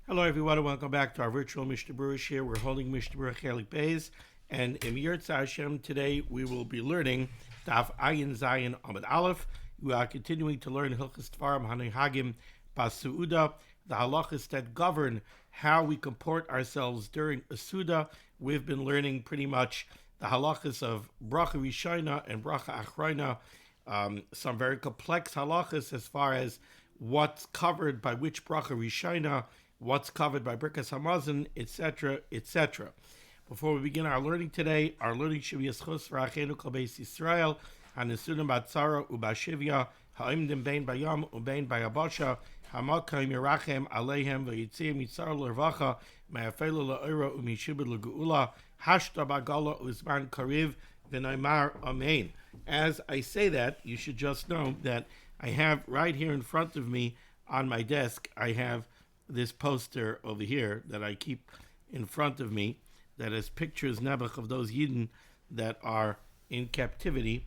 Hello everyone and welcome back to our virtual Mishnah Berurah here. We're holding Mishnah Berurah Chelik Beis, and in Yirtzeh Hashem today we will be learning Daf Ayin Zayin Amud Aleph. We are continuing to learn Hilchos Tvarim Hanehagim Seudah, the halachas that govern how we comport ourselves during a seudah. We've been learning pretty much the halachas of berachah rishonah and berachah achrona, some very complex halachas as far as what's covered by which berachah rishonah, what's covered by Birkas Hamazon, etc., etc. Before we begin our learning today, our learning should be a schus for Achenu Kol Beis Yisrael, Hanesunim Batzara Ubashivya, Ha'imdim Bein Bayam Ubein Bayabasha, Hamakayim Yerachem Aleihem V'yitzim Yitzar L'Rvacha, Ma'afelu La'ira Umishibud L'Geula, Hashta Bagala Uzman Kariv V'Naimar Amen. As I say that, you should just know that I have right here in front of me on my desk, I have this poster over here that I keep in front of me that has pictures Nebuch of those Yidden that are in captivity.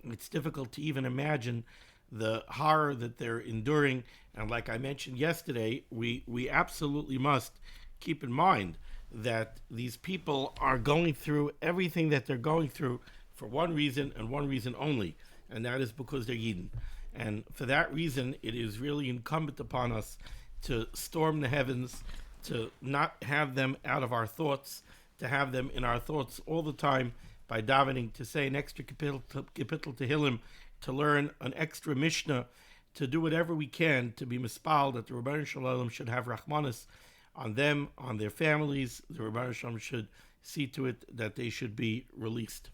It's difficult to even imagine the horror that they're enduring. And like I mentioned yesterday, we absolutely must keep in mind that these people are going through everything that they're going through for one reason and one reason only, and that is because they're Yidden. And for that reason, it is really incumbent upon us to storm the heavens, to not have them out of our thoughts, to have them in our thoughts all the time by davening, to say an extra kapitel Tehillim, to learn an extra Mishnah, to do whatever we can to be mispal that the Rebbeinu Shalom should have Rahmanas on them, on their families. The Rebbeinu Shalom should see to it that they should be released.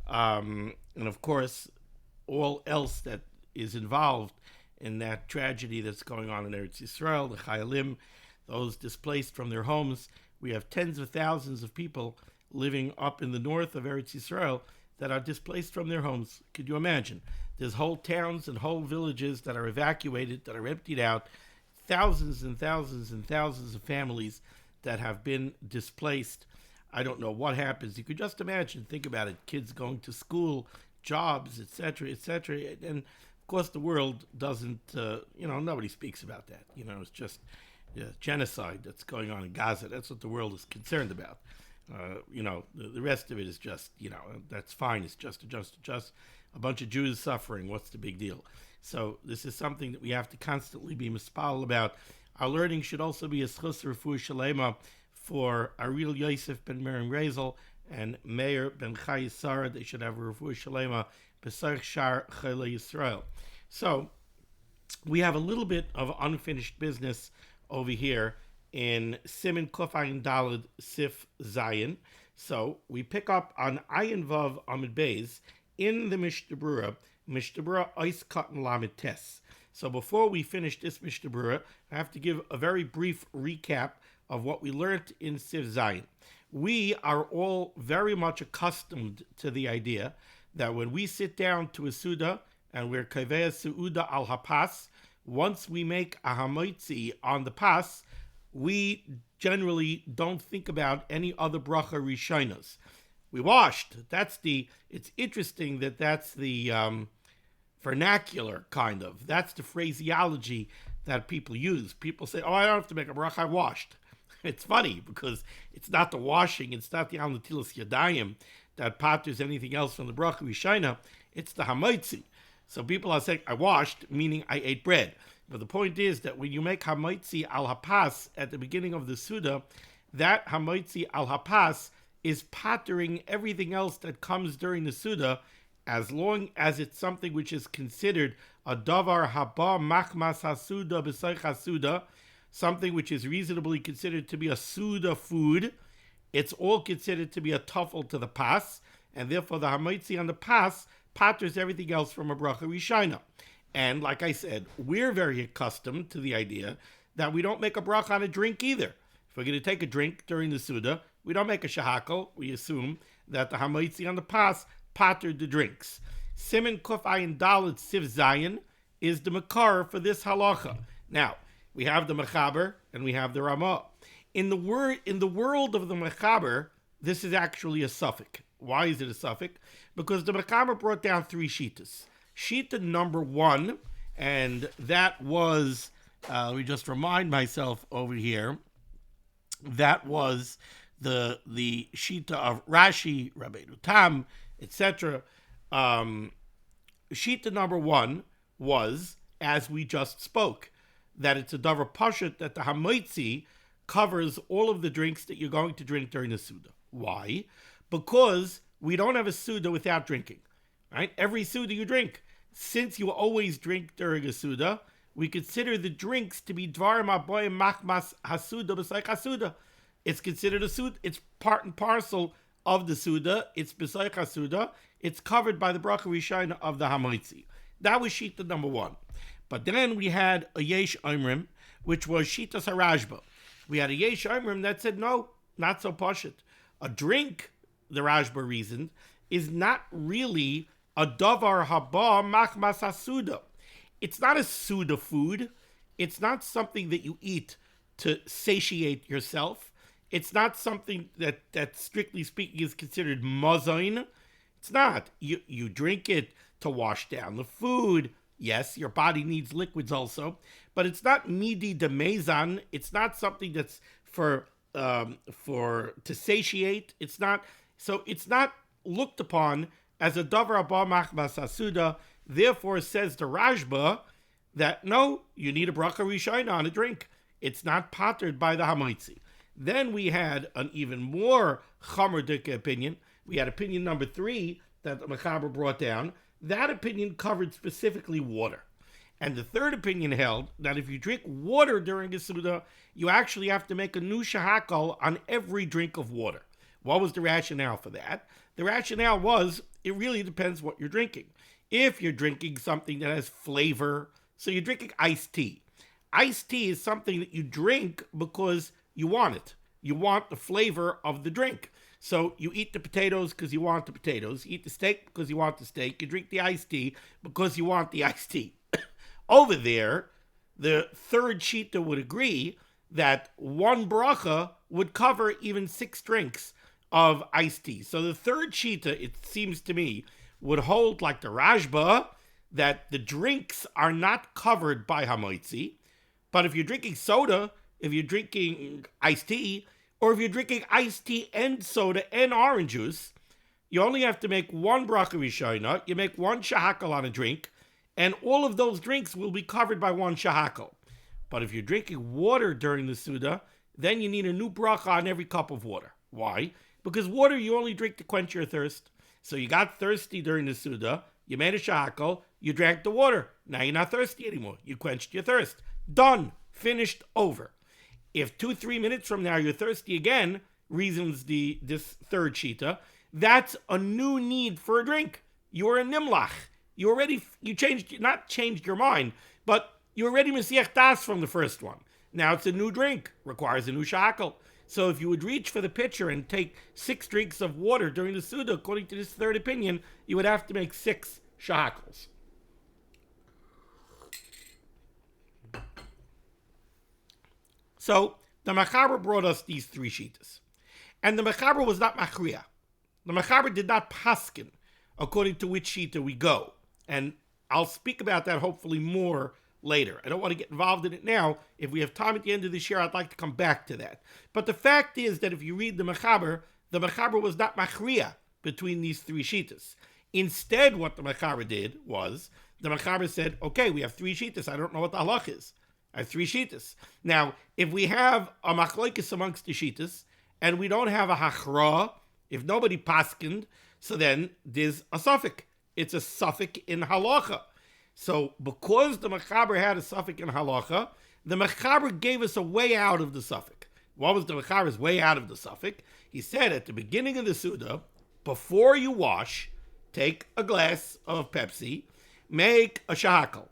And of course, all else that is involved in that tragedy that's going on in Eretz Yisrael, the Chayalim, those displaced from their homes. We have tens of thousands of people living up in the north of Eretz Yisrael that are displaced from their homes. Could you imagine? There's whole towns and whole villages that are evacuated, that are emptied out, thousands and thousands and thousands of families that have been displaced. I don't know what happens. You could just imagine, think about it, kids going to school, jobs, etc., etc., and of course, the world doesn't, nobody speaks about that. It's just genocide that's going on in Gaza. That's what the world is concerned about. The rest of it is just, that's fine. It's just a bunch of Jews suffering. What's the big deal? So this is something that we have to constantly be mispal about. Our learning should also be a schus refuah shalema for Ariel Yosef ben Miriam Rezel and Meir ben Chai Sarah. They should have a refuah shalema b'sarch shar chayla Yisrael. So we have a little bit of unfinished business over here in Siman Kuf Ayin Daled Sif Zayin. So we pick up on Ayin Vav Amud Beis in the Mishnah Berurah Ois Katan Lamed Tes. So before we finish this Mishnah Berurah, I have to give a very brief recap of what we learned in Sif Zayin. We are all very much accustomed to the idea that when we sit down to a seudah and we're kaveh seudah al hapas, once we make a hamotzi on the pas, we generally don't think about any other berachah rishonahs. We washed. It's interesting that that's the vernacular kind of. That's the phraseology that people use. People say, I don't have to make a berachah, I washed. It's funny because it's not the washing, it's not the al natilas yadayim that patters anything else from the berachah rishonah, it's the hamotzi. So people are saying, I washed, meaning I ate bread. But the point is that when you make hamotzi al hapas at the beginning of the seudah, that hamotzi al hapas is pattering everything else that comes during the seudah, as long as it's something which is considered a davar haba machmas hasudah b'soich hasudah, something which is reasonably considered to be a seudah food. It's all considered to be a tuffle to the pas, and therefore the hamotzi on the pas patters everything else from a berachah rishonah. And like I said, we're very accustomed to the idea that we don't make a bracha on a drink either. If we're going to take a drink during the seudah, we don't make a shahakal. We assume that the hamotzi on the pas pattered the drinks. Siman Kuf Ayin Daled Sif Zayin is the makar for this halacha. Now, we have the mechaber and we have the Ramah. In the world of the mechaber, this is actually a suffix. Why is it a suffix? Because the mechaber brought down three shitas. Shita number one, and that was Let me just remind myself over here. That was the shita of Rashi, Rabbeinu Tam, etc. Shita number one was, as we just spoke, that it's a davar pashut that the hamotzi covers all of the drinks that you're going to drink during the seudah. Why? Because we don't have a seudah without drinking, right? Every seudah you drink. Since you always drink during a seudah, we consider the drinks to be dvarim aboyim machmas hasuda b'sayich hasuda. It's considered a seudah. It's part and parcel of the seudah. It's b'sayich hasuda. It's covered by the berachah rishonah of the hamotzi. That was shita number one. But then we had a yesh omrim, which was shitas harashba. We had a yesh omrim that said no, not so pashut. A drink, the Rashba reasoned, is not really a davar haba machmas hasuda. It's not a seudah food. It's not something that you eat to satiate yourself. It's not something that strictly speaking is considered mazain. It's not. You drink it to wash down the food. Yes, your body needs liquids also, but it's not midi de mezan. It's not something that's for to satiate. It's not. So it's not looked upon as a davar haba machmas hasuda. Therefore, says the Rashba that no, you need a berachah rishonah on a drink. It's not pattered by the hamotzi. Then we had an even more chomer dika opinion. We had opinion number 3 that the Mechaber brought down. That opinion covered specifically water. And the third opinion held that if you drink water during a seudah, you actually have to make a new shahakal on every drink of water. What was the rationale for that? The rationale was, it really depends what you're drinking. If you're drinking something that has flavor, so you're drinking iced tea. Iced tea is something that you drink because you want it. You want the flavor of the drink. So you eat the potatoes because you want the potatoes. You eat the steak because you want the steak. You drink the iced tea because you want the iced tea. Over there, the third shita would agree that one bracha would cover even 6 drinks of iced tea. So the third shita, it seems to me, would hold like the Rashba that the drinks are not covered by hamotzi. But if you're drinking soda, if you're drinking iced tea, or if you're drinking iced tea and soda and orange juice, you only have to make one berachah rishonah. You make one shahakal on a drink, and all of those drinks will be covered by one shahakal. But if you're drinking water during the seudah, then you need a new bracha on every cup of water. Why? Because water you only drink to quench your thirst. So you got thirsty during the seudah, you made a shahakal, you drank the water. Now you're not thirsty anymore. You quenched your thirst. Done. Finished. Over. If 2-3 minutes from now you're thirsty again, reasons this third shita, that's a new need for a drink. You're a nimlach. Not changed your mind, but you already mesiach das from the first one. Now it's a new drink, requires a new shahakal. So if you would reach for the pitcher and take 6 drinks of water during the seudah, according to this third opinion, you would have to make 6 shahakals. So the Mechaber brought us these 3 shitas. And the Mechaber was not machriya. The Mechaber did not paskin, according to which shita we go. And I'll speak about that hopefully more later. I don't want to get involved in it now. If we have time at the end of this year, I'd like to come back to that. But the fact is that if you read the Mechaber was not machriya between these 3 shitas. Instead, what the Mechaber did was, the Mechaber said, okay, we have 3 shitas. I don't know what the halach is. I have 3 shitas. Now, if we have a machlokes amongst the shitas, and we don't have a hachra, if nobody paskind, so then there's a suffix. It's a suffix in halacha. So because the Mechaber had a suffix in halacha, the Mechaber gave us a way out of the suffix. What was the Mechaber's way out of the suffix? He said at the beginning of the seudah, before you wash, take a glass of Pepsi, make a shahakal.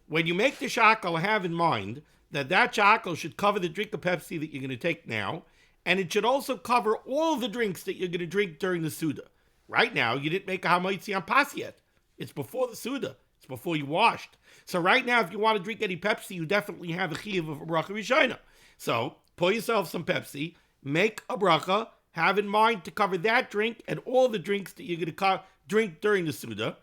When you make the shahakal, have in mind that shahakal should cover the drink of Pepsi that you're going to take now, and it should also cover all the drinks that you're going to drink during the seudah. Right now, you didn't make a hamotzi on pas yet. It's before the seudah. It's before you washed. So right now, if you want to drink any Pepsi, you definitely have a chiyuv of a berachah rishonah. So pour yourself some Pepsi, make a bracha, have in mind to cover that drink and all the drinks that you're going to drink during the seudah.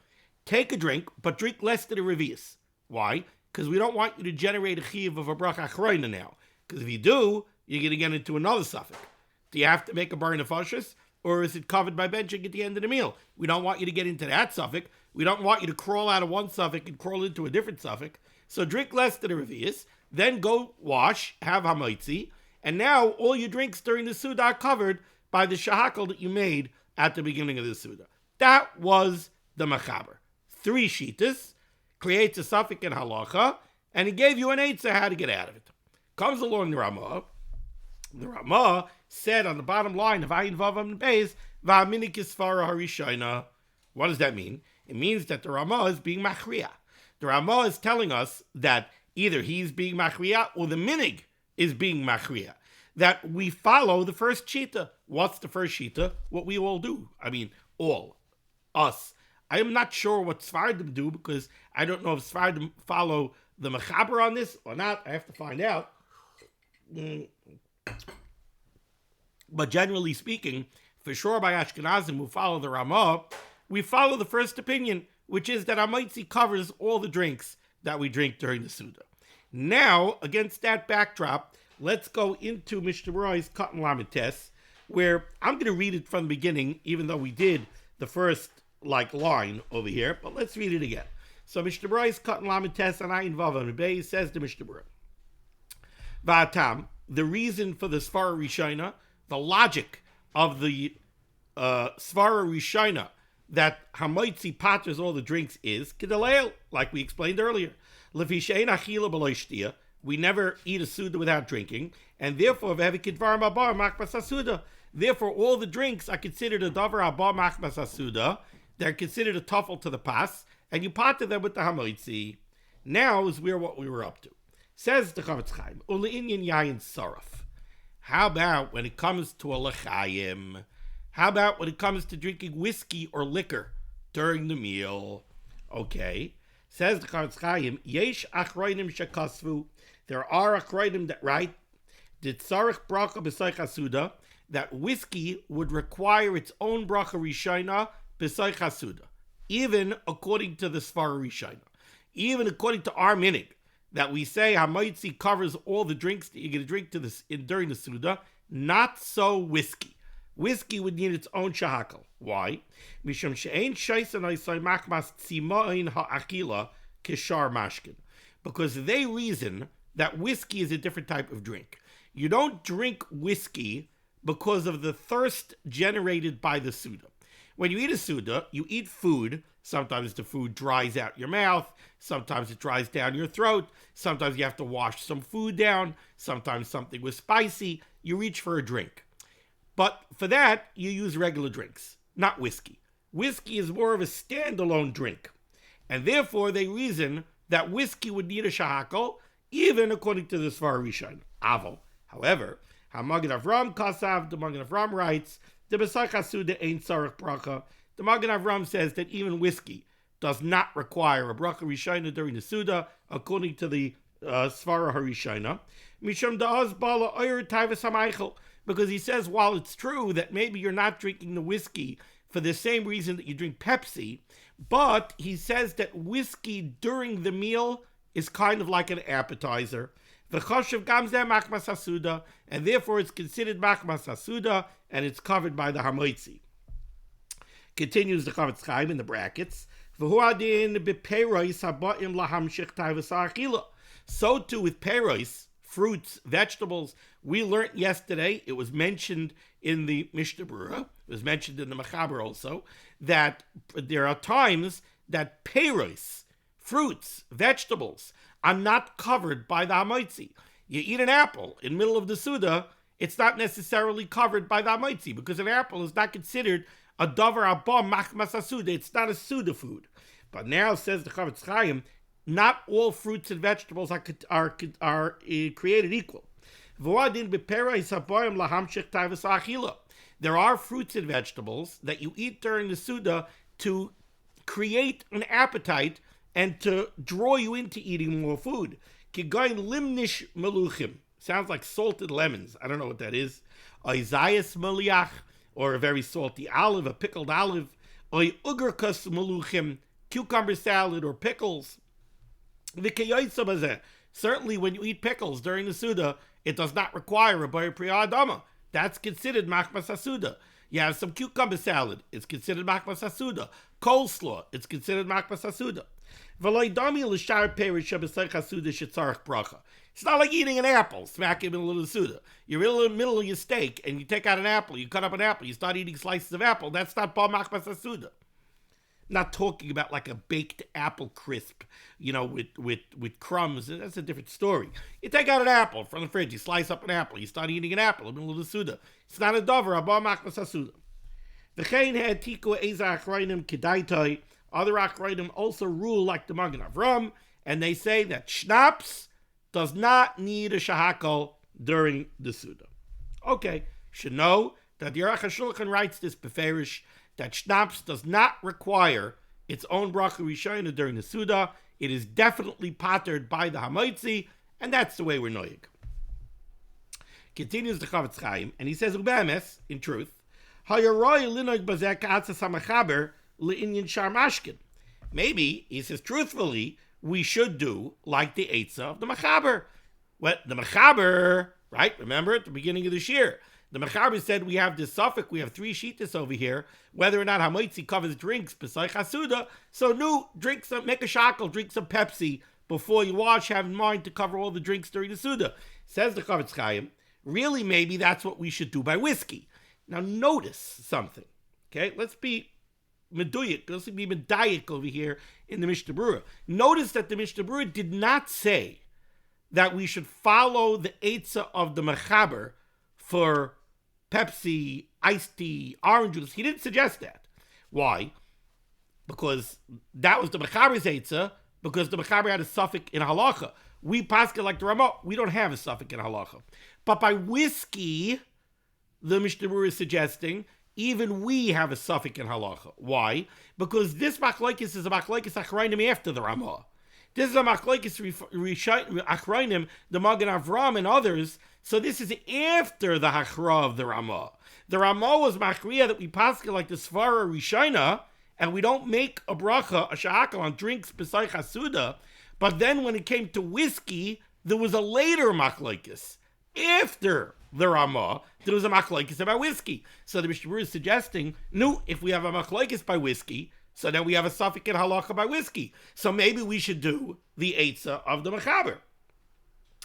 Take a drink, but drink less than a revius. Why? because we don't want you to generate a chiyuv of a berachah achrayna now. Because if you do, you're going to get into another suffix. Do you have to make a bar nefashos, or is it covered by benching at the end of the meal? We don't want you to get into that suffix. We don't want you to crawl out of one suffix and crawl into a different suffix. So drink less than a revius, then go wash, have hamotzi, and now all your drinks during the seudah are covered by the shahakal that you made at the beginning of the seudah. That was the mechaber. 3 shitas, creates a suffix in halacha, and he gave you an eitzah how to get out of it. Comes along the Ramah. The Ramah said on the bottom line of Ayin Vavam Beis, Va'aminik Yisfara Harishayna. What does that mean? It means that the Ramah is being machriya. The Ramah is telling us that either he's being machriya or the minig is being machriya. That we follow the first shita. What's the first shita? What we all do. I mean, all. Us. I am not sure what Sfardim do because I don't know if Sfardim follow the mechaber on this or not. I have to find out. But generally speaking, for sure by Ashkenazim who follow the Ramah, we follow the first opinion, which is that Hamotzi covers all the drinks that we drink during the seudah. Now, against that backdrop, let's go into Mishnah Berurah's Katan Lamed, where I'm going to read it from the beginning, even though we did the first line over here, but let's read it again. So Mishnah Berurah's Katan Lamed and Ayin Vavam Beis says to Mishnah Berurah, Va'atam, the reason for the Svara Rishonah, the logic of the Svara Rishonah, that Hamotzi paters all the drinks is Kedaleil, like we explained earlier. Lefi she'ein achila b'lo shtia, we never eat a seudah without drinking, and therefore v'hevikidvar mabar machmas seudah. Therefore, all the drinks are considered a davar abar machmas seudah. They're considered a tuffle to the pas, and you pater them with the Hamotzi. Now is what we were up to. Says the Chavetz Chaim, Ule'inyan yayin saraf. How about when it comes to a l'chaim? How about when it comes to drinking whiskey or liquor during the meal? Okay. Says the Chavetz Chaim, Yesh achroinim shekasvu. There are achroinim that write, Did tzarich bracha b'soich seudah, that whiskey would require its own bracha rishonah b'soich seudah. Even according to the Svara Rishonah. Even according to our minig, that we say Hamotzi covers all the drinks that you're going to drink during the seudah. Not so whiskey. Whiskey would need its own shahakal. Why? Mishum she'ein shaysan oisai machmas tzimoin ha'achila kishar mashkin. Because they reason that whiskey is a different type of drink. You don't drink whiskey because of the thirst generated by the seudah. When you eat a seudah, you eat food. Sometimes the food dries out your mouth. Sometimes it dries down your throat. Sometimes you have to wash some food down. Sometimes something was spicy. You reach for a drink. But for that, you use regular drinks, not whiskey. Whiskey is more of a standalone drink. And therefore, they reason that whiskey would need a shahakal, even according to the Svara Rishonah. Avo. However, Magen Avram Kasav, the Magen Avram writes, the B'soich seudah ain't tzarich bracha. The Magen Avram says that even whiskey does not require a bracha rishonah during the seudah, according to the Svara Harishonah. Mishum da'az bala oyer taivas hamaychel, because he says while it's true that maybe you're not drinking the whiskey for the same reason that you drink Pepsi, but he says that whiskey during the meal is kind of like an appetizer. V'choshev gamzeh machmas seudah, and therefore it's considered machmas seudah, and it's covered by the Hamotzi. Continues the Chavetz Chaim in the brackets. So too with peiros, fruits, vegetables. We learned yesterday, it was mentioned in the Mishnah Berurah, it was mentioned in the Mechaber also, that there are times that peiros, fruits, vegetables, are not covered by the Hamotzi. You eat an apple in the middle of the seudah, it's not necessarily covered by the Hamotzi, because an apple is not considered a davar abba machmas seudah. It's not a seudah food. But now, says the Chavetz Chaim, not all fruits and vegetables are created equal. There are fruits and vegetables that you eat during the seudah to create an appetite and to draw you into eating more food. Kigayin limnish meluchim. Sounds like salted lemons. I don't know what that is. Isaias maliach, or a very salty olive, a pickled olive. Oy ugerkas meluchim, cucumber salad or pickles. Certainly, when you eat pickles during the seudah, it does not require a bar priya adama. That's considered machmas seudah. You have some cucumber salad, it's considered machmas seudah. Coleslaw, it's considered machmas seudah. It's not like eating an apple, smack it in the middle of the seudah. You're in the middle of your steak and you take out an apple, you cut up an apple, you start eating slices of apple. That's not bar machmas seudah. Not talking about like a baked apple crisp, with crumbs. That's a different story. You take out an apple from the fridge, you slice up an apple, you start eating an apple in the middle of the seudah. It's not a dover, a bar machmas seudah. V'chein had tiku eza achrayim kedaitai. Other achrayim also rule like the Magen Avram, and they say that schnapps does not need a shahakol during the seudah. Okay, should know that the Aruch HaShulchan writes this beferish, that schnapps does not require its own berachah rishonah during the seudah. It is definitely pattered by the hamotzi, and that's the way we're noyig. Continues the Chavetz Chaim, and he says, "Ubemes, in truth, maybe," he says, truthfully, we should do like the eitzah of the mechaber. What the mechaber, right? Remember at the beginning of this year, the mechaber said we have this suffix, we have three shittas over here, whether or not hamotzi covers drinks besides seudah. So drink some, make a shackle, drink some Pepsi before you wash. Have in mind to cover all the drinks during the seudah. Says the Chavetz Chaim, really maybe that's what we should do by whiskey. Now notice something, okay? Let's be meduyik, let's be medayik over here in the Mishnah Berurah. Notice that the Mishnah Berurah did not say that we should follow the eitzah of the mechaber for Pepsi, iced tea, orange juice. He didn't suggest that. Why? Because that was the mechaber's eitzah, because the mechaber had a suffix in halacha. We paskin like the Ramah, we don't have a suffix in halacha. But by whiskey, the Mishnah Berurah is suggesting even we have a suffix in halacha. Why? Because this machlokes is a machlokes achrayim after the Ramah. This is a machlokes achrayim, the Magen Avram and others. So this is after the hachra of the Ramah. The Ramah was machriya that we paskin like the svara rishonah, and we don't make a bracha, a shahakal on drinks besides seudah. But then when it came to whiskey, there was a later machlokes after the Ramah. There was a machlokes about whiskey. So the Mishnah Berurah is suggesting, no, if we have a machlokes by whiskey, so then we have a suffix in halacha by whiskey. So maybe we should do the eitzah of the mechaber.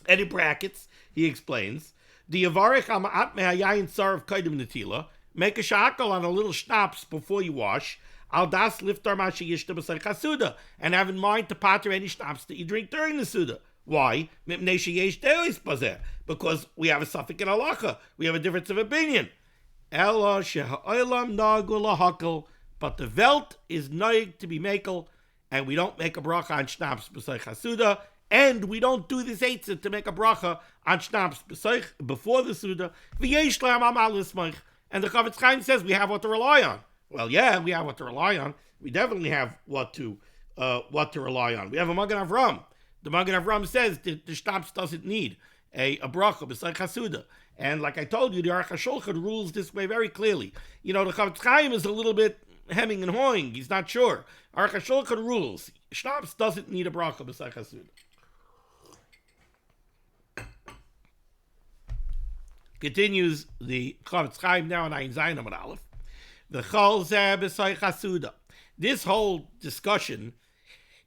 And in brackets, he explains, the yavarech al-ma'at me'hayayin sarv kaidim netila, make a shakal on a little schnapps before you wash, al das liftar mashi yishta b'say seudah, and have in mind to pater any schnapps that you drink during the seudah. Why? Because we have a suffix in halacha. We have a difference of opinion. But the velt is noig to be makel, and we don't make a bracha on schnapps b'say seudah, and we don't do this eitzah to make a bracha on schnapps before the seudah. And the Chavetz Chaim says we have what to rely on. Well, yeah, we have what to rely on. We definitely have what to rely on. We have a Magen Avram. The Magen Avram says that the schnapps doesn't need a bracha b'say seudah. And like I told you, the Aruch HaShulchan rules this way very clearly. The Chavetz Chaim is a little bit hemming and hawing. He's not sure. Aruch HaShulchan rules. Schnapps doesn't need a bracha b'say seudah. Continues the Chavetz Chaim now on Ayin Zayin Amud Aleph. The chol zeh b'say seudah. This whole discussion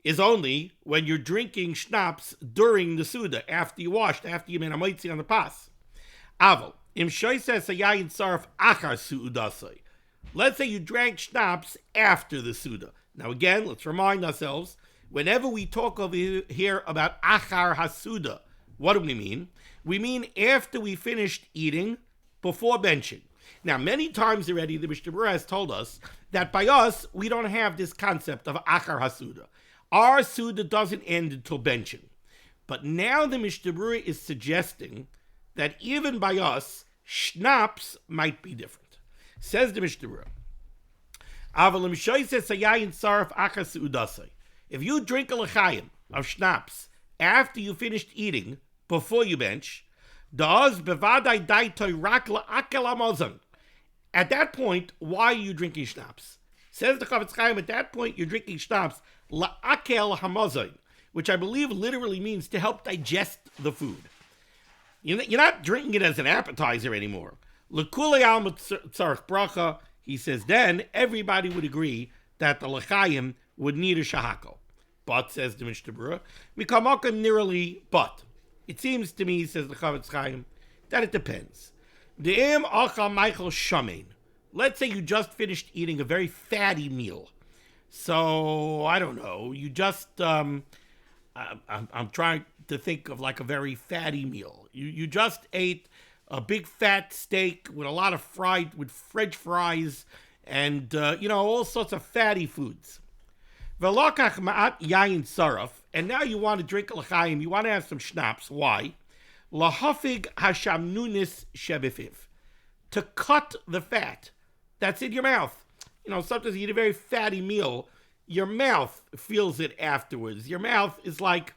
is only when you're drinking schnapps during the seudah, after you washed, after you made a hamotzi on the pas. Aval im shoyses hayayin sarf achar seudasai. Let's say you drank schnapps after the seudah. Now again, let's remind ourselves, whenever we talk over here about achar haseudah, what do we mean? We mean after we finished eating, before benching. Now, many times already, the Mishnah Berurah has told us that by us, we don't have this concept of achar haseudah. Our seudah doesn't end until benching. But now the Mishnah Berurah is suggesting that even by us, schnapps might be different. Says the Mishnah Berurah, if you drink a l'chaim of schnapps after you finished eating, before you bench, at that point, why are you drinking schnapps? Says the Chavetz Chaim, at that point you're drinking schnapps la'akel hamazon, which I believe literally means to help digest the food. You're not drinking it as an appetizer anymore. L'kulei alma tzarich bracha, he says, then everybody would agree that the l'chaim would need a shahakal. But, says the Mishnah Berurah, mikamakam nearly, but. It seems to me, says the Chavetz Chaim, that it depends. De'em achal Michael shamein. Let's say you just finished eating a very fatty meal. So, I don't know, you just, I'm trying to think of like a very fatty meal. You just ate a big fat steak with a lot of French fries and, all sorts of fatty foods. Velokach ma'at yayin saraf, and now you want to drink a l'chaim, you want to have some schnapps. Why? Lahafig hashamnunis shebifiv, to cut the fat that's in your mouth. Sometimes you eat a very fatty meal, your mouth feels it afterwards. Your mouth is like,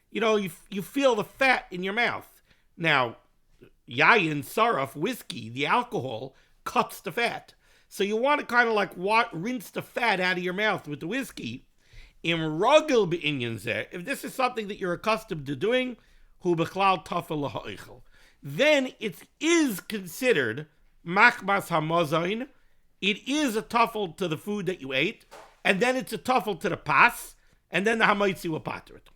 you feel the fat in your mouth. Now, yayin saraf, whiskey, the alcohol, cuts the fat. So you want to kind of like rinse the fat out of your mouth with the whiskey. Im rogel be'inyan zeh, if this is something that you're accustomed to doing, hu bechlal tafel laha'eichel, then it is considered machmas hamozain. It is a tuffle to the food that you ate, and then it's a tuffle to the pas, and then the hamotzi will pater it.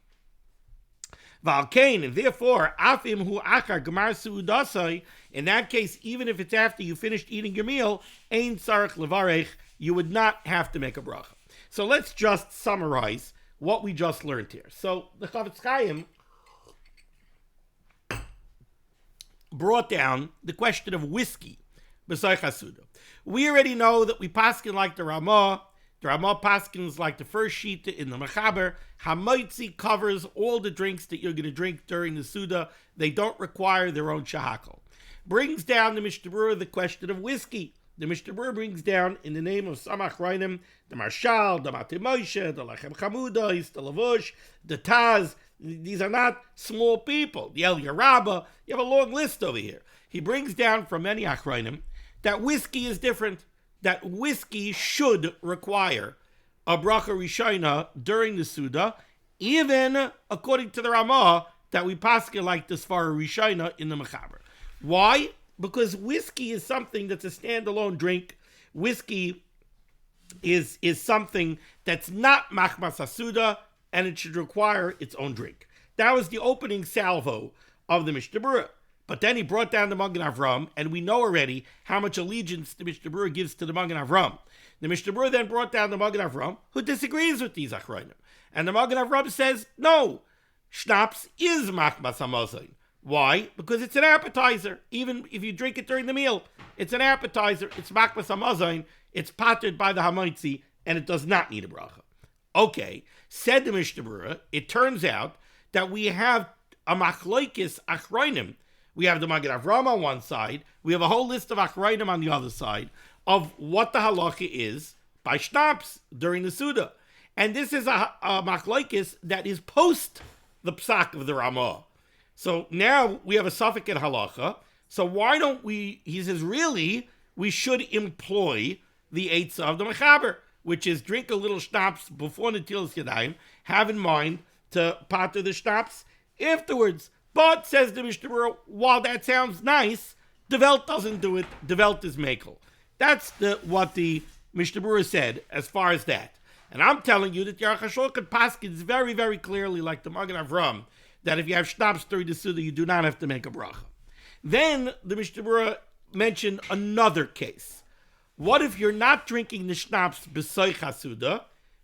Valkain, and therefore, afim hu achar gemar seudasai, in that case, even if it's after you finished eating your meal, ein sarich levarech, you would not have to make a bracha. So let's just summarize what we just learned here. So the Chavetz Chaim brought down the question of whiskey, b'soich seudah. We already know that we paskin like the Ramah. The Ramah paskins like the first shita in the Mechaber. Hamotzi covers all the drinks that you're going to drink during the seudah. They don't require their own shahakal. Brings down the Mishnah Berurah the question of whiskey. The Mishnah Berurah brings down, in the name of Samach Reinim, the Marshal, the Mate Moshe, the Lechem Chamudais, the Lavush, the Taz. These are not small people. The El Yerabah. You have a long list over here. He brings down from many Achreinim that whiskey is different. That whiskey should require a bracha rishonah during the seudah, even according to the Ramah that we paskin like this for a rishonah in the Mechaber. Why? Because whiskey is something that's a standalone drink. Whiskey is something that's not machmas seudah, and it should require its own drink. That was the opening salvo of the Mishnah Berurah. But then he brought down the Magen Avram, and we know already how much allegiance the Mishnah Berurah gives to the Magen Avram. The Mishnah Berurah then brought down the Magen Avram, who disagrees with these Achronim. And the Magen Avram says, no, schnapps is machmas hamazon. Why? Because it's an appetizer. Even if you drink it during the meal, it's an appetizer. It's machmas hamazon. It's patered by the hamotzi, and it does not need a bracha. Okay, said the Mishnah Berurah, it turns out that we have a machloikis achronim. We have the Magen Avram on one side. We have a whole list of achronim on the other side of what the halacha is by schnapps during the seudah. And this is a machloikis that is post the psak of the Ramah. So now we have a suffix in halacha. So why don't we, he says, really, we should employ the eitzah of the Mechaber, which is drink a little schnapps before Netilas Yadayim, have in mind to pater the schnapps afterwards. But, says the Mishnah Berurah, while that sounds nice, the Welt doesn't do it. The Welt is mekel. That's what the Mishnah Berurah said as far as that. And I'm telling you that the Aruch HaShulchan paskins very, very clearly, like the Magen Avram, that if you have schnapps during the seudah, you do not have to make a bracha. Then the Mishnah Berurah mentioned another case. What if you're not drinking the schnapps b'soich seudah?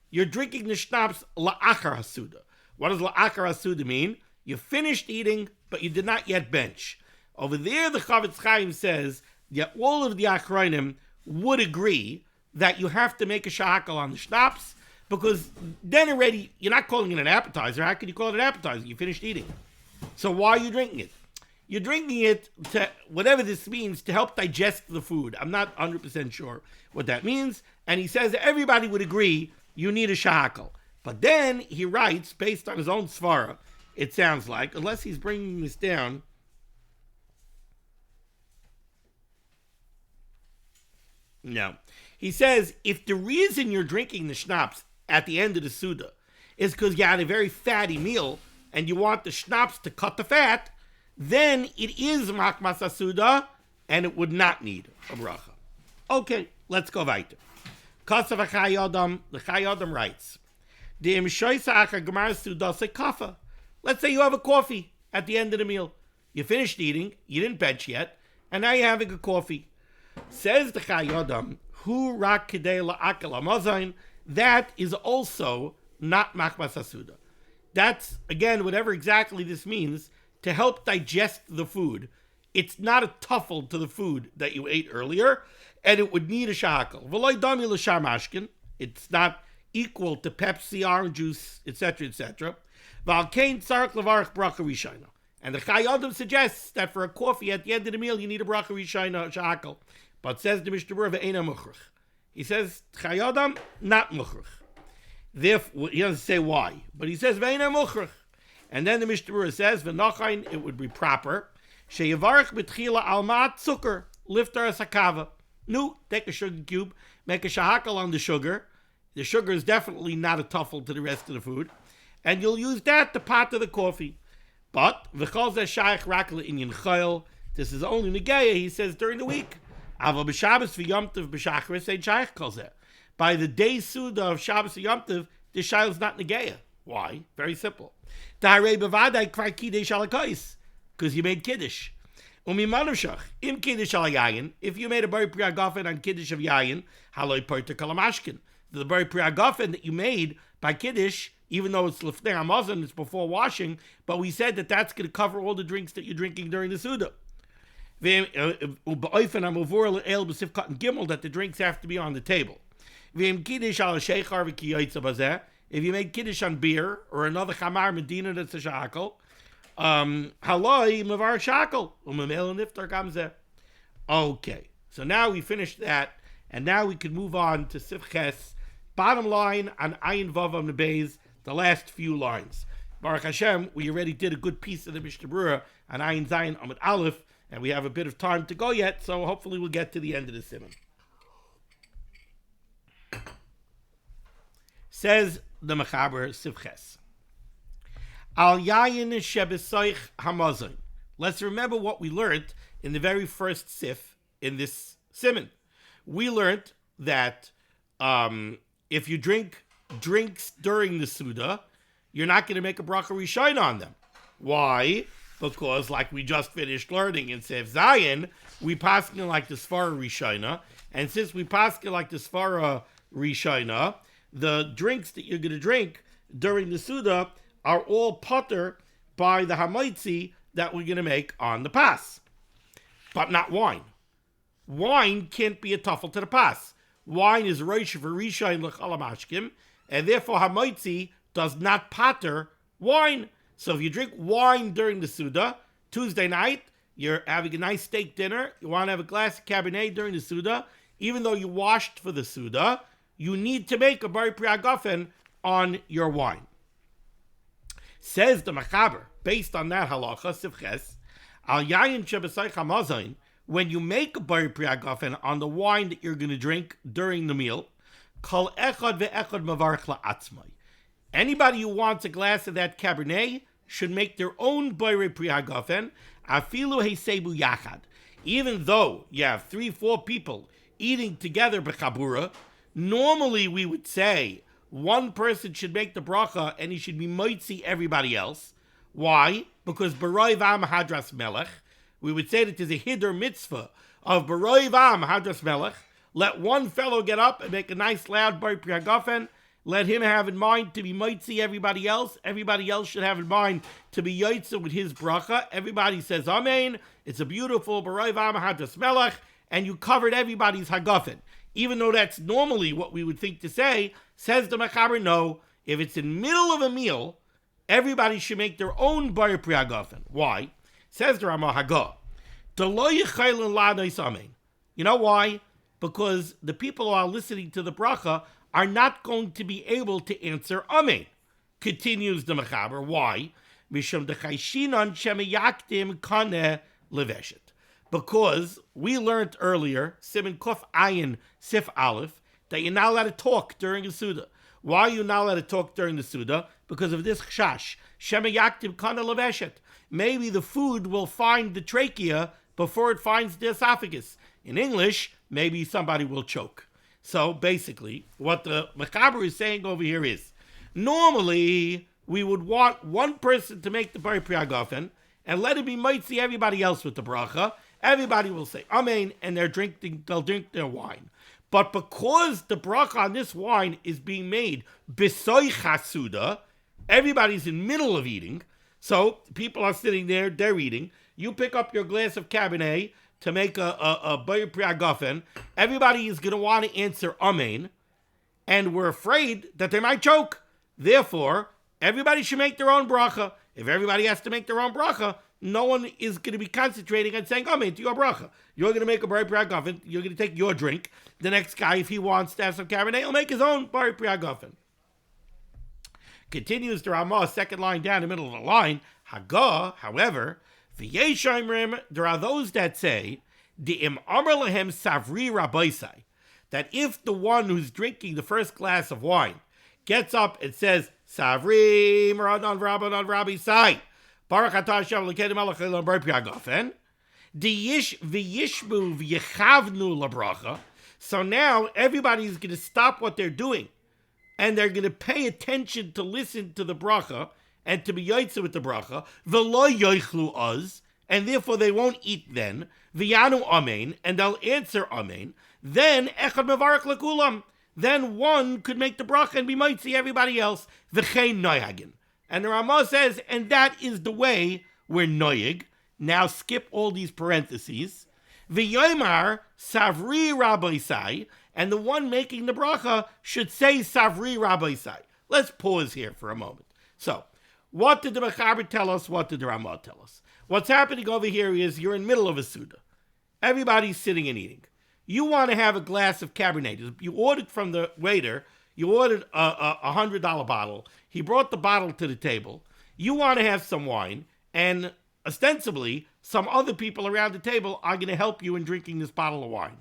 You're drinking the schnapps la'achar seudah. What does la'achar seudah mean? You finished eating, but you did not yet bench. Over there, the Chavetz Chaim says that all of the Achronim would agree that you have to make a shahakal on the schnapps, because then already, you're not calling it an appetizer. How can you call it an appetizer? You finished eating. So why are you drinking it? You're drinking it to, whatever this means, to help digest the food. I'm not 100% sure what that means. And he says that everybody would agree you need a shahakal. But then he writes, based on his own svara, it sounds like, unless he's bringing this down. No. He says, if the reason you're drinking the schnapps at the end of the seudah is because you had a very fatty meal and you want the schnapps to cut the fat, then it is makmas seudah and it would not need a bracha. Okay, let's go weiter. Kasav Chai Adam, the Chai Adam writes, let's say you have a coffee at the end of the meal. You finished eating, you didn't bench yet, and now you're having a coffee. Says the Chai Adam, Hu rak kidei la'akel hamazayin, that is also not machmas seudah. That's, again, whatever exactly this means, to help digest the food. It's not a tuffle to the food that you ate earlier, and it would need a shahakal. V'loy dami l'shar mashkin. It's not equal to Pepsi, orange juice, etc., etc. V'al kein tzarich levarich bracha rishonah. And the Chai Adam suggests that for a coffee at the end of the meal, you need a bracha rishonah, shahakal. But says the Mishnah Berurah, ve'ena muchrach. He says, Chai Adam, not muchrach. Therefore, he doesn't say why, but he says, ve'ena muchrach. And then the Mishnah Berurah says, v'nochain, it would be proper, she'yavarich b'tchila almat zucker, liftar asakava. No, take a sugar cube, make a shahakal on the sugar. The sugar is definitely not a tuffle to the rest of the food. And you'll use that to pot of the coffee. But, v'chol zeh shaykh rak le'inyan chayil, this is only negeya, he says, during the week. Ava b'Shabbos v'Yom Tov b'Shachris ain't shaykh kol zeh. By the day seudah of Shabbos and Yom Tov, the shayil is not negeya. Why? Very simple. Ta'arei b'vadai kvar kiddush alakais, because you made kiddush. Umimanushach, im kiddush al yayin, if you made a bari priagafen on kiddush of yayin, haloi porta kalamashkin. The bari priagafen that you made by kiddush, even though it's lefnei hamazon, it's before washing, but we said that that's going to cover all the drinks that you're drinking during the seudah. That the drinks have to be on the table. If you made kiddush on beer or another chamar medina that's a shakal, haloi mavar shakal umamel niftar kamzeh. Okay, so now we finished that, and now we can move on to sifches. Bottom line on ayin vav on the beis, the last few lines. Baruch Hashem, we already did a good piece of the Mishnah Berurah on ayin zayin amud aleph, and we have a bit of time to go yet, so hopefully we'll get to the end of the Siman. Says the Mechaber Sivches. Al yayin shebesoich hamazon. Let's remember what we learned in the very first sif in this Siman. We learned that if you drink drinks during the seudah, you're not going to make a bracha rishonah on them. Why? Because, like we just finished learning in Seif Zayin, we paskin like the Svara Rishonah, and since we paskin like the Svara Rishonah, the drinks that you're going to drink during the seudah are all potter by the hamotzi that we're going to make on the pas, but not wine. Wine can't be a tuffle to the pas. Wine is rosh for rishon l'chalamashkim, and therefore hamotzi does not potter wine. So if you drink wine during the seudah, Tuesday night, you're having a nice steak dinner, you want to have a glass of Cabernet during the seudah, even though you washed for the seudah, you need to make a bari priagafen on your wine. Says the Mechaber, based on that halacha, sivches, al yayin shebesoich hamazon, when you make a bari priagafen on the wine that you're going to drink during the meal, kol echad ve'echad mavarich la'atzmai. Anybody who wants a glass of that Cabernet should make their own bari priagafen, afilu heisebu yachad. Even though you have 3-4 people eating together b'chabura, normally we would say one person should make the bracha and he should be moitzi everybody else. Why? Because baroi v'am hadras melech. We would say that there's a hiddur mitzvah of baroi v'am hadras melech. Let one fellow get up and make a nice loud bari priagafen. Let him have in mind to be moitzi everybody else. Everybody else should have in mind to be yotze with his bracha. Everybody says amen. It's a beautiful baroi v'am hadras melech, and you covered everybody's hagafen. Even though that's normally what we would think to say, says the Mechaber, no. If it's in the middle of a meal, everybody should make their own bari priagafen. Why? Says the Ramah Hagah. You know why? Because the people who are listening to the bracha are not going to be able to answer amen. Continues the Mechaber. Why? Because we learned earlier, Siman Kuf Ayin Sif Aleph, that you're not allowed to talk during a seudah. Why are you not allowed to talk during the seudah? Because of this chash. Shema yaktiv kana leveshet. Maybe the food will find the trachea before it finds the esophagus. In English, maybe somebody will choke. So basically, what the Mechaber is saying over here is, normally we would want one person to make the berachah and let it be mitzi everybody else with the bracha. Everybody will say amen, and they'll drink their wine. But because the bracha on this wine is being made b'soich seudah, everybody's in the middle of eating, so people are sitting there, they're eating. You pick up your glass of Cabernet to make a berachah. Everybody is going to want to answer amen, and we're afraid that they might choke. Therefore, everybody should make their own bracha. If everybody has to make their own bracha, no one is going to be concentrating on saying amen to your bracha. You're going to make a berachah. You're going to take your drink. The next guy, if he wants to have some Cabernet, he'll make his own berachah. Continues the Ramah, second line down the middle of the line. Hagah, however, there are those that say, Savri Rabbotai, that if the one who's drinking the first glass of wine gets up and says, Savri, Mra'adon, Rav'adon, Rabbi Sai, Baruch atah Hashem Elokeinu melech haolam berachah, v'yishbu v'yechavnu labracha. So now everybody's going to stop what they're doing, and they're going to pay attention to listen to the bracha, and to be yaitze with the bracha, v'lo yoichlu az, and therefore they won't eat then, v'yanu amen, and they'll answer amen, then echad mevarach lekulam, then one could make the bracha and be mitzi everybody else, v'chein noyagin. And the Ramah says, and that is the way we're noyig. Now skip all these parentheses. V'yomar savri rabbotai, and the one making the bracha should say savri rabbotai. Let's pause here for a moment. So, what did the Mechaber tell us? What did the Ramah tell us? What's happening over here is you're in the middle of a seudah. Everybody's sitting and eating. You want to have a glass of Cabernet. You ordered from the waiter. You ordered a $100 bottle. He brought the bottle to the table. You want to have some wine, and ostensibly, some other people around the table are going to help you in drinking this bottle of wine.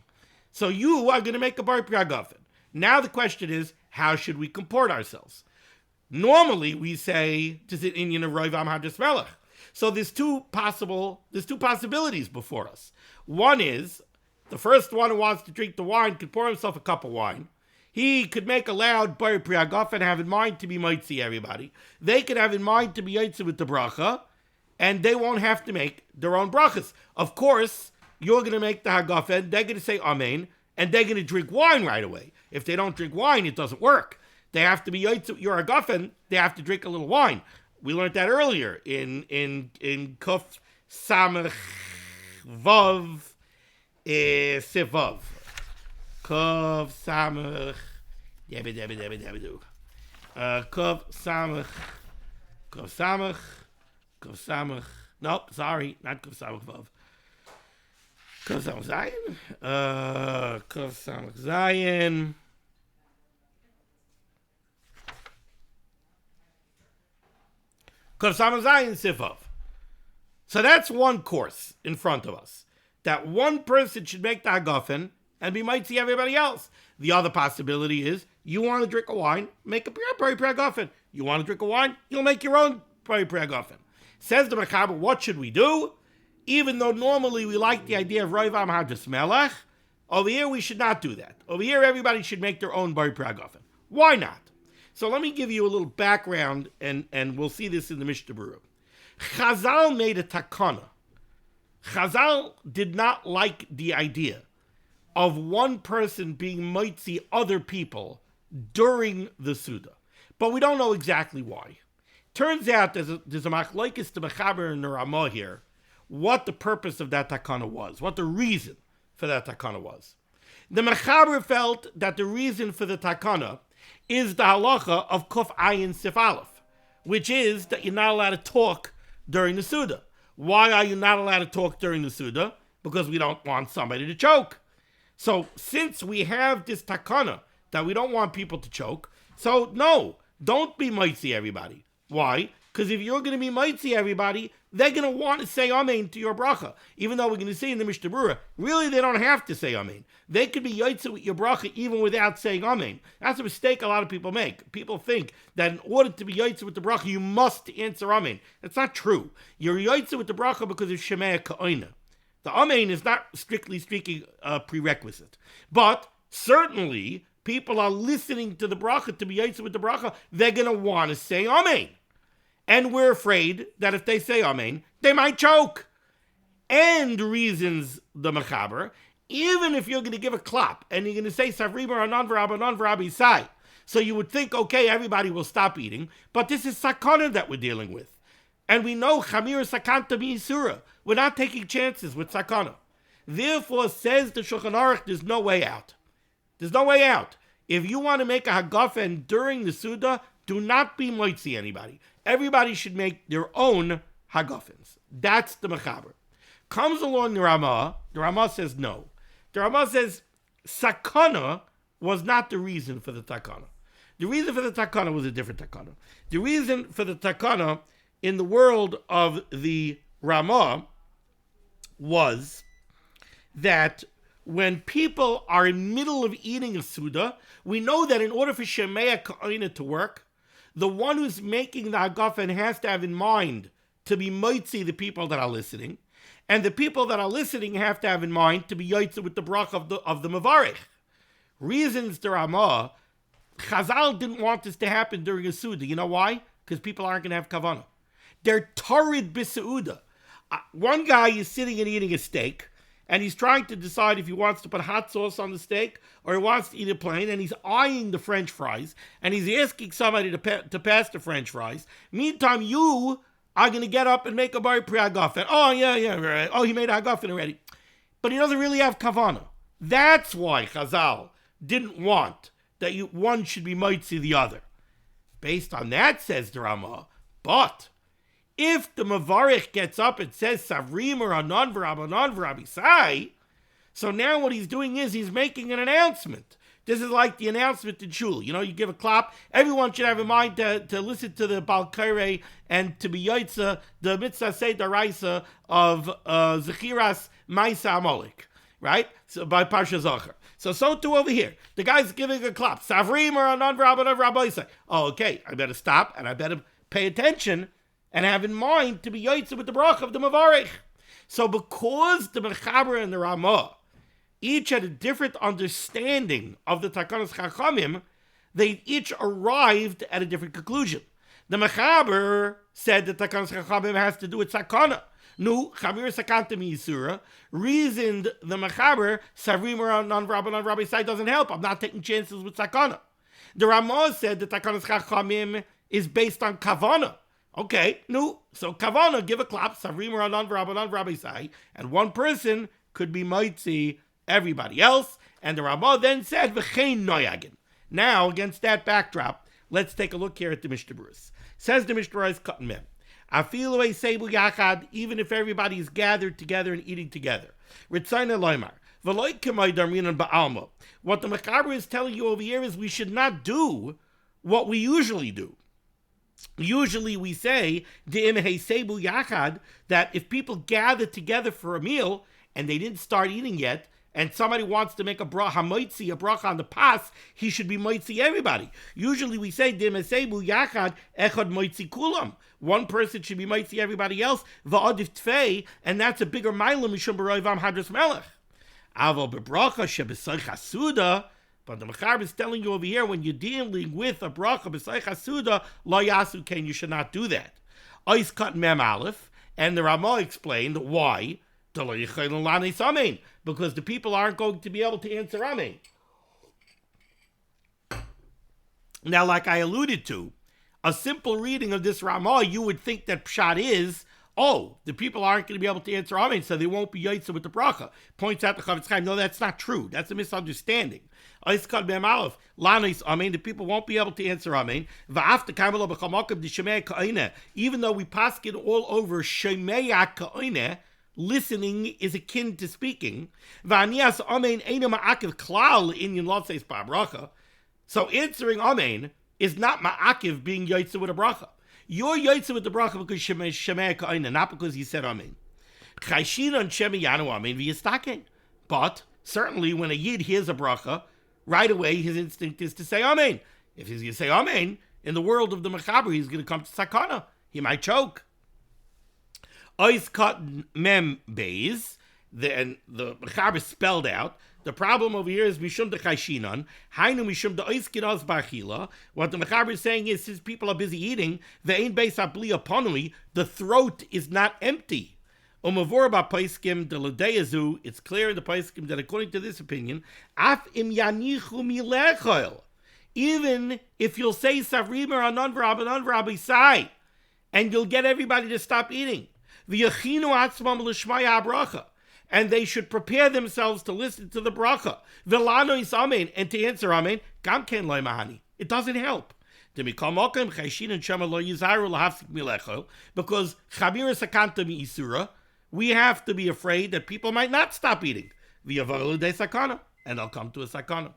So you are going to make a berachah. Now the question is, how should we comport ourselves? Normally, we say, "Tis an inyan of roivam hadismelech." So there's two possibilities before us. One is, the first one who wants to drink the wine could pour himself a cup of wine. He could make a loud berachah and have in mind to be mitzi everybody. They could have in mind to be yaitze with the bracha, and they won't have to make their own brachas. Of course, you're going to make the hagafen, they're going to say amen, and they're going to drink wine right away. If they don't drink wine, it doesn't work. They have to be yaitze, your hagafen, they have to drink a little wine. We learned that earlier in Kuf Samach Vav Sivav. Kuf Samach Kuf Samach. Nope, sorry, not Kuf Samach Vav. Kuf Samach Zayin. Kuf Samach Zayin. Kuf Samach Zayin Sivav. So that's one course in front of us. That one person should make the hagafen and be mitzi everybody else. The other possibility is, you want to drink a wine, make a berachah. You want to drink a wine, you'll make your own berachah. Says the Mechaber, what should we do? Even though normally we like the idea of roivam hadismelech, over here we should not do that. Over here everybody should make their own berachah. Why not? So let me give you a little background, and we'll see this in the Mishnah Berurah. Chazal made a takana. Chazal did not like the idea of one person being mitzi other people during the seudah. But we don't know exactly why. Turns out there's a machlokes to Mechaber and the Ramah here, what the purpose of that takana was, what the reason for that takana was. The Mechaber felt that the reason for the takana is the halacha of Kuf Ayin Sif Aleph, which is that you're not allowed to talk during the seudah. Why are you not allowed to talk during the seudah? Because we don't want somebody to choke. So since we have this takana that we don't want people to choke, so no, don't be mitzi everybody. Why? Because if you're going to be mitzi everybody, they're going to want to say amen to your bracha. Even though we're going to see in the Mishnah Berurah, really they don't have to say amen. They could be yotze with your bracha even without saying amen. That's a mistake a lot of people make. People think that in order to be yotze with the bracha, you must answer amen. That's not true. You're yotze with the bracha because of shemaya ka'oina. The amen is not, strictly speaking, a prerequisite. But certainly, people are listening to the bracha, to be yotze with the bracha, they're going to want to say amen. And we're afraid that if they say amen, they might choke. And reasons the mechaber, even if you're going to give a clap and you're going to say Sivri Maranan V'Rabbanan V'Rabisai, so you would think, okay, everybody will stop eating, but this is sakana that we're dealing with. And we know Chamir Sakanta B'Yisura. We're not taking chances with sakana. Therefore, says the Shulchan Aruch, there's no way out. There's no way out. If you want to make a hagafen during the seudah, do not be moitzi anybody. Everybody should make their own hagafens. That's the mechaber. Comes along the Ramah. The Ramah says no. The Ramah says sakana was not the reason for the takana. The reason for the takana was a different takana. The reason for the takana in the world of the Ramah was that when people are in the middle of eating a seudah, we know that in order for shemaya ka'oina to work, the one who's making the hagafen has to have in mind to be moitzi the people that are listening, and the people that are listening have to have in mind to be yotze with the bracha of the mevarich. Reasons the Ramah, Chazal didn't want this to happen during a seudah. You know why? Because people aren't going to have kavanah. They're torrid b'seudah. One guy is sitting and eating a steak, and he's trying to decide if he wants to put hot sauce on the steak or he wants to eat it plain, and he's eyeing the French fries, and he's asking somebody to pass the French fries. Meantime, you are going to get up and make a bar pri hagafen. Oh, yeah, right. Oh, he made a hagafen already. But he doesn't really have kavanah. That's why Chazal didn't want that one should be moitzi the other. Based on that, says the Ramah, but if the Mavarich gets up and says Savrim or Anan V'Rabbanan V'Rabisai, so now what he's doing is he's making an announcement. This is like the announcement in shul. You know, you give a clap. Everyone should have in mind to listen to the Bal Kairei and to be yotze the mitzvah seudah raisa of Zechiras Maisa Amalek, right? So by Parsha Zachar. So too over here. The guy's giving a clap. Savrim or Anan V'Rabbanan V'Rabisai. Oh, okay. I better stop and I better pay attention and have in mind to be yotze with the bracha of the Mavarich. So because the Mechaber and the Ramah each had a different understanding of the Takanas Chachamim, they each arrived at a different conclusion. The Mechaber said that Takanas Chachamim has to do with sakana. No, Chamir Sakanta Miyisura reasoned the Mechaber, Savrim or Anan V'Rabbanan V'Rabisai doesn't help. I'm not taking chances with sakana. The Ramah said that Takanas Chachamim is based on kavana. Okay, no. So kavana, give a clap, Savrim or Anan V'Rabbanan V'Rabisai, and one person could be moitzi everybody else. And the Ramah then said, V'chein noyagin. Now, against that backdrop, let's take a look here at the Mishnah Berurah. Says the Mishnah Berurah Cotton Mem. Afilu seudah yachad, even if everybody is gathered together and eating together. Ritzayna loymar. V'loy k'may darminan ba'alma. What the Mechaber is telling you over here is we should not do what we usually do. Usually we say, that if people gather together for a meal and they didn't start eating yet, and somebody wants to make a hamotzi, a bracha on the pas, he should be moitzi everybody. Usually we say, echad moitzi kulam. One person should be moitzi everybody else, va'adif tfei, and that's a bigger mila mishum b'roivam hadras melech. Avo bebracha shebesaycha seudah. But the Mechaber is telling you over here, when you're dealing with a bracha b'saycha seudah, lo yasu ken, you should not do that. Ois kat mem aleph, and the Ramah explained why. Because the people aren't going to be able to answer amen. Now, like I alluded to, a simple reading of this Ramah, you would think that pshat is, the people aren't going to be able to answer amen, so they won't be yotze with the bracha. Points out the Chavetz Chaim, no, that's not true. That's a misunderstanding. The people won't be able to answer amen. Even though we paskin all over shemeya ka'oineh, listening is akin to speaking. So answering amen is not ma'akiv being yotze with a bracha. You're yoitze with the bracha because shemei ka'ina, not because you said amen. Chayshinon shemei yanu amen v'yistake. But certainly when a yid hears a bracha, right away his instinct is to say amen. If he's going to say amen, in the world of the mechaber, he's going to come to sakana. He might choke. Ois cut mem beis. Then the mechaber spelled out. The problem over here is mishum de chayshinon. Hainu mishum de ois kinos bachila. What the mechaber is saying is, since people are busy eating, ve'ein beis abli aponui, the throat is not empty. Umavor ba paiskim de ledeyazu. It's clear in the paiskim that according to this opinion, af im yanichu milechol. Even if you'll say Savrim or Anon V'Rabbanan V'Rabisai, and you'll get everybody to stop eating. V'yachinu atzmam l'shmaya bracha, and they should prepare themselves to listen to the bracha. V'lanois amen, and to answer amen. Gam ken loy mahani. It doesn't help. Because chavira sakanta mi'isura, we have to be afraid that people might not stop eating. V'yavaru de sakana, and they'll come to a sakana.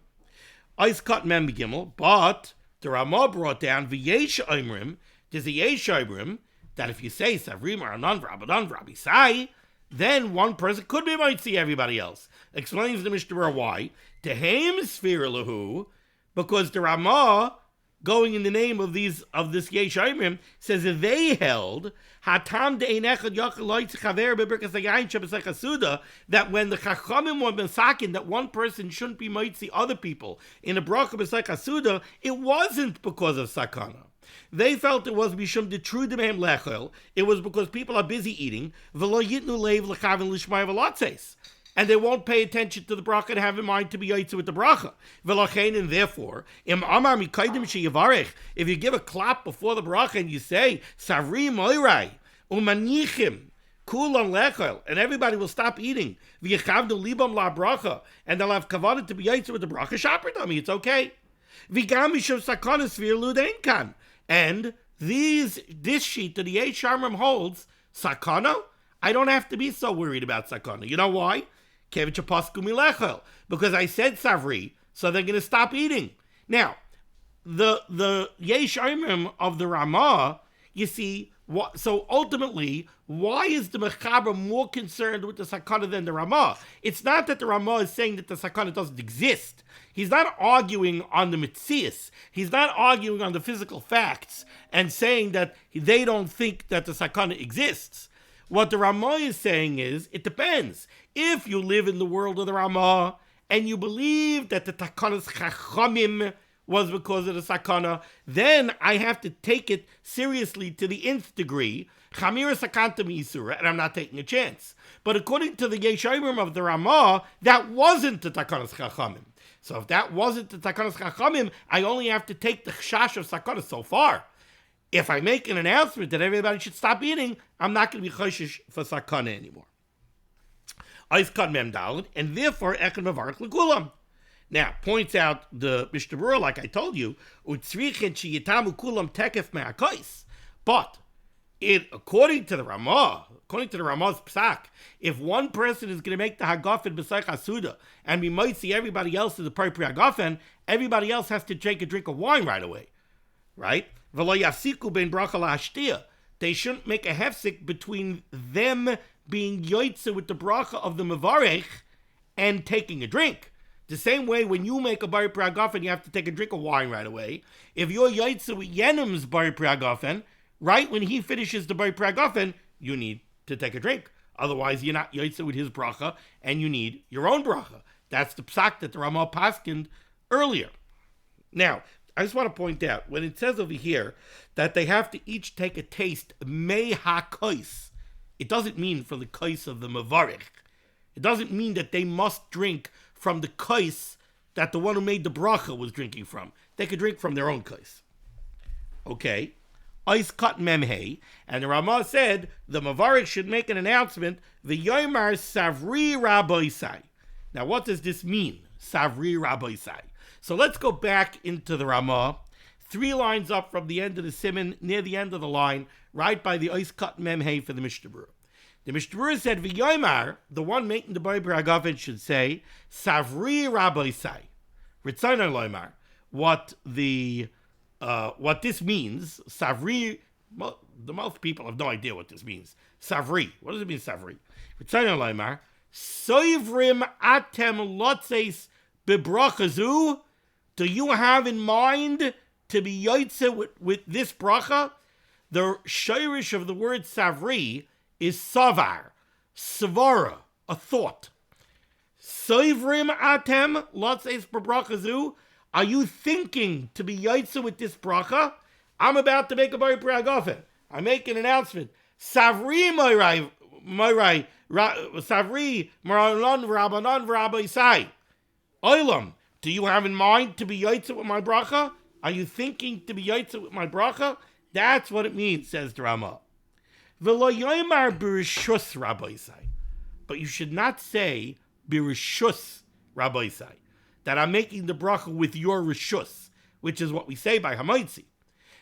Ice cut mem gimel, but the Ramah brought down v'yesh oimrim. There's a yesh oimrim that if you say Savrim or Anon V'Rabbanan V'Rabisai, then one person could be might see everybody else. Explains the Mishnah Berurah why. Tehem sphere lahu, because the Ramah, going in the name of this yesh oimrim, says that they held hatam de'einechad yachal loitz chaver beberkas hayayin shebesech seudah, that when the chachamim were mesakin that one person shouldn't be mitzi other people in a bracha besech seudah, it wasn't because of sakana. They felt it was mishum detrudim hem lechel. It was because people are busy eating v'lo yitnu leiv lechavin lishmai v'latzes, and they won't pay attention to the bracha and have in mind to be yaitzu with the bracha. V'lachein, and therefore, im amar mikaydim sheyivarech, if you give a clap before the bracha and you say, Savri moirai, umanichim, kulam lechel, and everybody will stop eating, v'yechavnu libam la bracha, and they'll have kavanah to be yaitzu with the bracha, shaperdami, it's okay. V'gam mishum sakana svir ludein kan, and this sheet that the Yesh Amram holds, sakana, I don't have to be so worried about sakana. You know why? Because I said Savri, so they're going to stop eating. Now, the Yesh Amram of the Ramah, you see, so ultimately, why is the Mechaber more concerned with the sakana than the Ramah? It's not that the Ramah is saying that the sakana doesn't exist. He's not arguing on the mitzias. He's not arguing on the physical facts and saying that they don't think that the sakana exists. What the Ramah is saying is, it depends. If you live in the world of the Ramah and you believe that the takanas chachamim was because of the sakana, then I have to take it seriously to the nth degree. Chamira sakanta mi'isura, and I'm not taking a chance. But according to the Yesh Amram of the Ramah, that wasn't the takanas chachamim. So if that wasn't the takanas chachamim, I only have to take the chash of sakana so far. If I make an announcement that everybody should stop eating, I'm not going to be choshish for sakana anymore. Ice cut mem daled, and therefore ekan mavarich lekulam. Now, points out the Mishnah Berurah, like I told you, utzrichin sheyitamu kulam tekef me'akos. But according to the Ramah's psak, if one person is going to make the hagafen b'saych seudah and we might see everybody else in the appropriate hagafen, everybody else has to take a drink of wine right away, right? V'lo yafsiku ben bracha la'ashtia. They shouldn't make a hefsik between them being yoitze with the bracha of the mevarech and taking a drink. The same way when you make a bari priagafen, you have to take a drink of wine right away. If you're yoitze with Yenim's bari priagafen, right when he finishes the bari priagafen, you need to take a drink. Otherwise, you're not yoitze with his bracha, and you need your own bracha. That's the psak that the Ramah paskined earlier. Now, I just want to point out, when it says over here that they have to each take a taste, mei ha-kois, it doesn't mean for the kois of the mevarech. It doesn't mean that they must drink from the kois that the one who made the bracha was drinking from. They could drink from their own kois. Okay. Ice cut memhei, and the Ramah said the mevarech should make an announcement, v'yoymar savri rabboisai. Now, what does this mean, savri rabboisai? So let's go back into the Ramah, 3 lines up from the end of the Siman, near the end of the line, right by the Ice cut memhei for the Mishnah Berurah. The Mishnah Berurah said, v'yoymar, the one making the bari priagafen should say, savri rabboisai. Ritzonah loymar. What this means, Savri The most people have no idea what this means. Sivri. What does it mean, Sivri? Soivrim atem lotzeis bebrachazu. Do you have in mind to be yotze with this bracha? The shirish of the word savri is savar, savara, a thought. Soivrim atem lotzeis bebrachazu. Are you thinking to be yotze with this bracha? I'm about to make a berachah agafen. I make an announcement. Savri moirai, savri Mrnan Ravranan ורבותי. Olam, do you have in mind to be yotze with my bracha? Are you thinking to be yotze with my bracha? That's what it means, says the Ramah. V'lo yoymar berishus rishonah. But you should not say berishus rishonah, that I'm making the bracha with your rishus, which is what we say by hamotzie.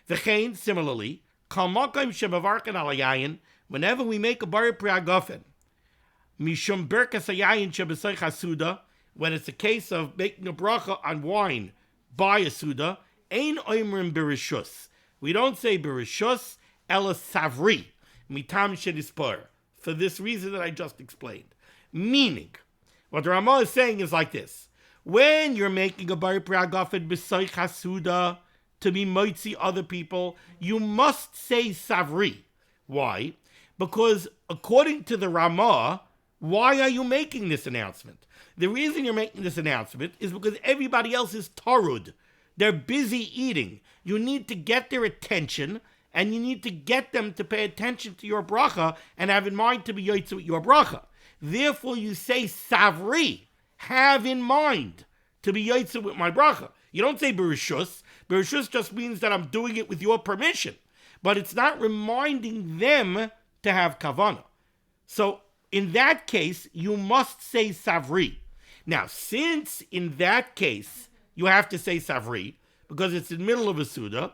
V'chein, similarly, kol makom shemevarchen al hayayin, whenever we make a berachah agafen, mishum berkas hayayin shebesoich seudah, when it's a case of making a bracha on wine by a seudah, ein oimrim berishus. We don't say berishus, ela savri, mitam shenispor, for this reason that I just explained. Meaning, what the Ramah is saying is like this: when you're making a berachah agafen besoich seudah, to be motzi other people, you must say savri. Why? Because according to the Ramah, why are you making this announcement? The reason you're making this announcement is because everybody else is tarud. They're busy eating. You need to get their attention, and you need to get them to pay attention to your bracha and have in mind to be yotze with your bracha. Therefore, you say savri, have in mind to be yotze with my bracha. You don't say berishus. Berishus just means that I'm doing it with your permission, but it's not reminding them to have kavanah. So in that case, you must say savri. Now, since in that case you have to say savri because it's in the middle of a seudah,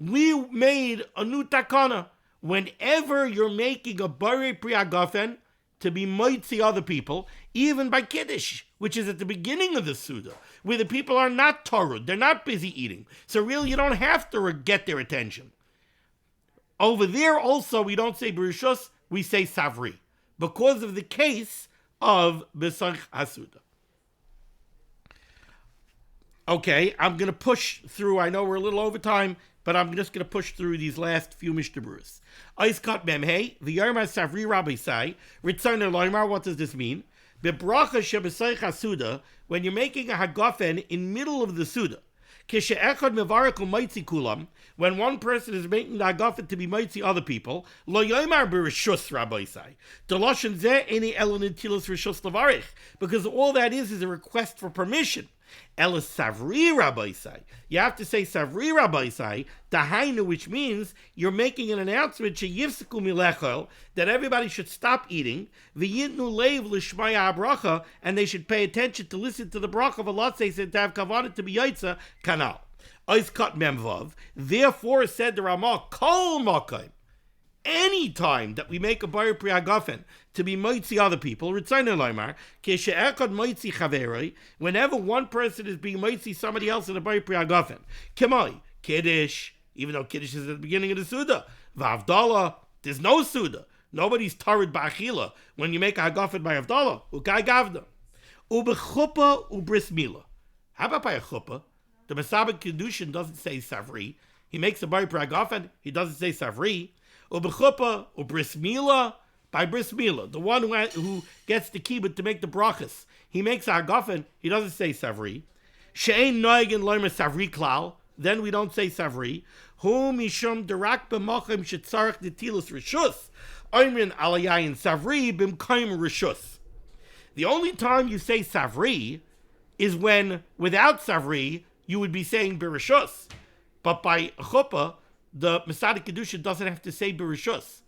we made a new takana. Whenever you're making a berachah agafen to be motzi other people, even by kiddush, which is at the beginning of the seudah, where the people are not tarud, they're not busy eating. So really you don't have to get their attention. Over there also we don't say berishus, we say savri, because of the case of besach haseudah. Okay, I'm going to push through. I know we're a little over time, but I'm just going to push through these last few Mishnah Berurahs. Oiskot memhei, v'yarma savri rabisai, ritzarner loymar, what does this mean? Bebracha shebesoich seudah, when you're making a hagafen in middle of the seudah. Kishe'echad mevarek u'motzi kulam, when one person is making the hagafen to be motzi other people, lo yoymar berishus rabisai. Deloshen zeh eni elon intilas rishus levarich, because all that is a request for permission. Ela savri rabisai. You have to say savri rabisai, dahainu, which means you're making an announcement sheyifseku milechol, that everybody should stop eating, v'yitnu leiv l'shmaya bracha, and they should pay attention to listen to the bracha of Allah, says to have kavanah to be yotze kanal. Oiskot memvav. Therefore, said the Ramah, kol makom, any time that we make a berachah agafen to be motzi other people, ritzayna loymar, keshe'echad motzi chaveroi, whenever one person is being motzi somebody else in a berachah agafen, kemoi, kiddush, even though kiddush is at the beginning of the seudah, v'avdala, there's no seudah, nobody's tarid ba'achila when you make a agafen by avdala, ukai gavna, ubechuppah ubris milah. How about by a chuppah? The Masabik Kedushin doesn't say savri. He makes a berachah agafen, he doesn't say savri. Ubechuppah, ubris milah, by bris milah, the one who gets the kibbut to make the brachas, he makes a hagafen, he doesn't say savri. She'ein noegin loymer savri klal, then we don't say savri. Hu mishum derak b'mochem shetzarech netilas rishus, oimrin alayayin savri b'mkoim rishus. The only time you say savri is when, without savri, you would be saying berishus. But by a chuppah, the Masada Kedusha doesn't have to say berishus.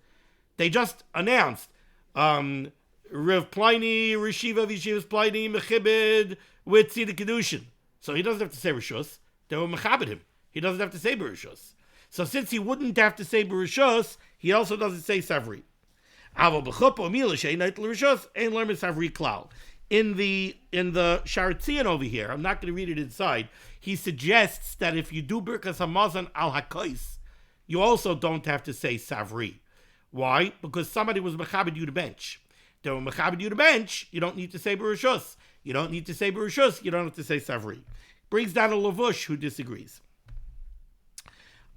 They just announced Rav Pliny, Rishiva, Vishivas Pliny, Mechibid, with Tzida Kedushin. So he doesn't have to say rishus. They will mechabed him. He doesn't have to say berishus. So since he wouldn't have to say berishus, he also doesn't say savri. In the Sharatzian over here, I'm not going to read it inside, he suggests that if you do Birkas Hamazon al Hakois, you also don't have to say Savri. Why? Because somebody was mechabed you to bench. They were mechabed you to bench, you don't need to say berachah. You don't need to say berachah, you don't have to say Savri. Brings down a Lavush who disagrees.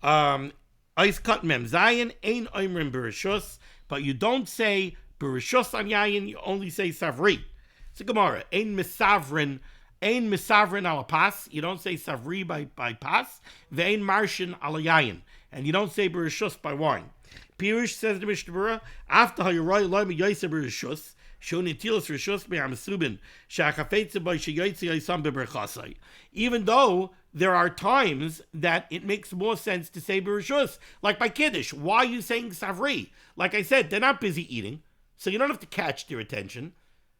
Ice cut mem zayin ein oimrim berachah, but you don't say berachah on yayin, you only say Savri. It's a Gemara. Ein misavrin ala pas. You don't say Savri by pas. Ve'ein marshin ala yayin. And you don't say berachah by wine. Pirush says the Mishnah Berurah, after how you write loy yoyse berachah, shoni tilas rishus be'amasubin shachafetze by sheyoyse yisam beberachasai. Even though there are times that it makes more sense to say berachah, like by Kiddush. Why are you saying Savri? Like I said, they're not busy eating, so you don't have to catch their attention.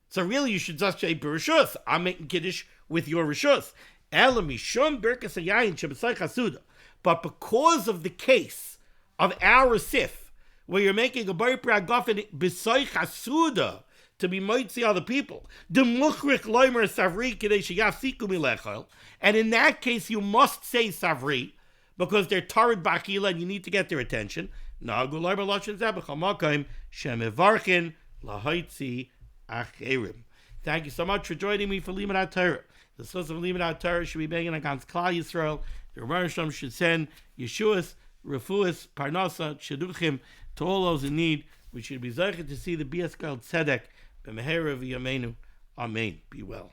So really, you should just say berachah. I'm making Kiddush with your rishus. But because of the case of our sif, where you're making a berachah gafen b'soich seudah to be moitzi other people, the muchrich loimer savri kidei sheyafsiku milechol, and in that case you must say savri because they're tarid b'achila and you need to get their attention. Nagu loimer loshen zebachal makom shemevarchin lahoitzi acherim. Thank you so much for joining me for limud HaTorah. The source of limud HaTorah should be begging against Klal Yisrael. The Rebbe should send Yeshuas, Refuas, Parnasa, Shidduchim to all those in need. We should be zeicher to see the Bias Gal Tzedek b'mehera v'yameinu. Amen. Be well.